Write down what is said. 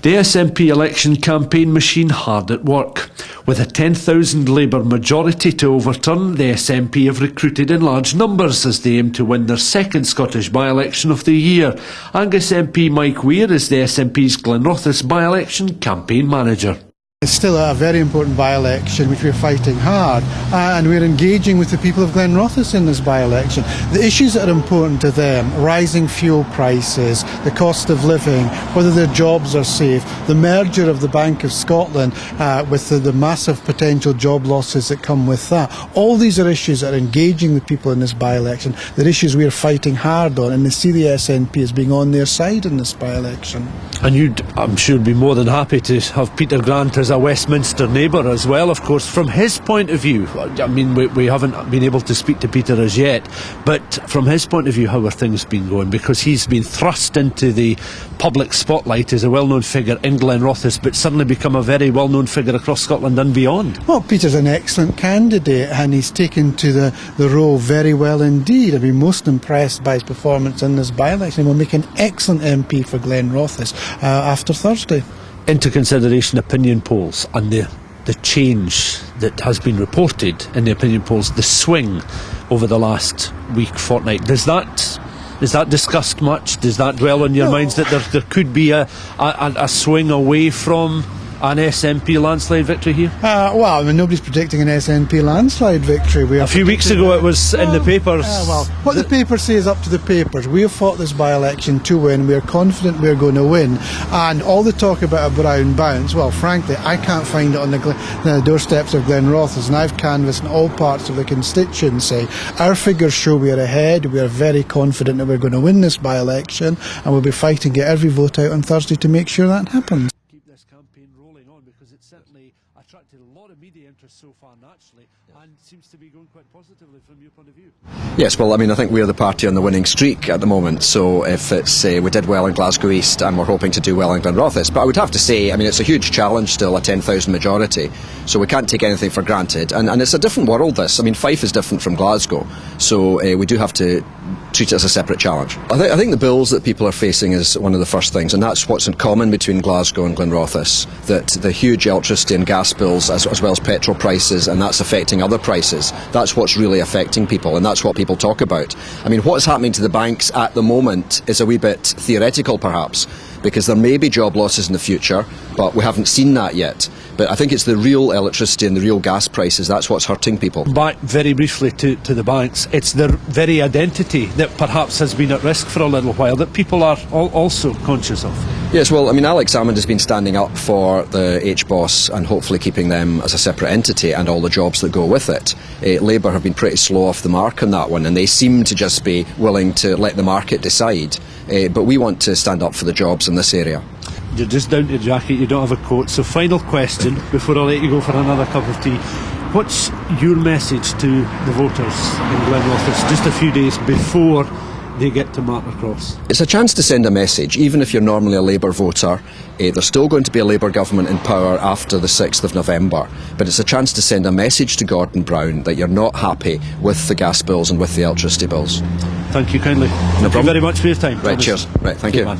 The SNP election campaign machine hard at work. With a 10,000 Labour majority to overturn, the SNP have recruited in large numbers as they aim to win their second Scottish by-election of the year. Angus MP Mike Weir is the SNP's Glenrothes by-election campaign manager. It's still a very important by-election which we're fighting hard, and we're engaging with the people of Glenrothes in this by-election. The issues that are important to them, rising fuel prices, the cost of living, whether their jobs are safe, the merger of the Bank of Scotland with the massive potential job losses that come with that. All these are issues that are engaging the people in this by-election. They're issues we're fighting hard on, and they see the SNP as being on their side in this by-election. And you'd, I'm sure, be more than happy to have Peter Grant as a Westminster neighbour as well, of course. From his point of view, I mean, we haven't been able to speak to Peter as yet, but from his point of view, how are things been going? Because he's been thrust into the public spotlight as a well-known figure in Glenrothes, but suddenly become a very well-known figure across Scotland and beyond. Well, Peter's an excellent candidate, and he's taken to the role very well indeed. I've been most impressed by his performance in this by-election. He will make an excellent MP for Glenrothes after Thursday. Into consideration opinion polls and the change that has been reported in the opinion polls, the swing over the last week, fortnight, is that discussed much? Does that dwell on your minds that there could be a swing away from an SNP landslide victory here? Well, I mean, nobody's predicting an SNP landslide victory. A few weeks ago it was in the papers. Well, what the papers say is up to the papers. We have fought this by-election to win. We are confident we're going to win. And all the talk about a brown bounce, well, frankly, I can't find it on the doorsteps of Glenrothes, and I've canvassed in all parts of the constituency. Our figures show we are ahead. We are very confident that we're going to win this by-election, and we'll be fighting to get every vote out on Thursday to make sure that happens. Because it's certainly attracted a lot of media interest so far naturally, and seems to be going quite positively from your point of view. Yes, well, I mean, I think we're the party on the winning streak at the moment, so if it's we did well in Glasgow East and we're hoping to do well in Glenrothes, but I would have to say, I mean, it's a huge challenge still, a 10,000 majority, so we can't take anything for granted, and it's a different world this. I mean, Fife is different from Glasgow, so we do have to treat it as a separate challenge. I think the bills that people are facing is one of the first things, and that's what's in common between Glasgow and Glenrothes, that the huge electricity and gas bills as well as petrol prices, and that's affecting other prices. That's what's really affecting people, and that's what people talk about. I mean, what's happening to the banks at the moment is a wee bit theoretical perhaps, because there may be job losses in the future, but we haven't seen that yet. But I think it's the real electricity and the real gas prices, that's what's hurting people. Back very briefly to the banks, it's their very identity that perhaps has been at risk for a little while, that people are also conscious of. Yes, well, I mean, Alex Salmond has been standing up for the HBOS and hopefully keeping them as a separate entity and all the jobs that go with it. Labour have been pretty slow off the mark on that one, and they seem to just be willing to let the market decide. But we want to stand up for the jobs in this area. You're just down to your jacket, you don't have a coat. So final question before I let you go for another cup of tea. What's your message to the voters in Glenrothes just a few days before they get to mark the cross? It's a chance to send a message. Even if you're normally a Labour voter, there's still going to be a Labour government in power after the 6th of November, but it's a chance to send a message to Gordon Brown that you're not happy with the gas bills and with the electricity bills. Thank you kindly. No problem. Thank you very much for your time. Right, cheers. Right, thank you. Man.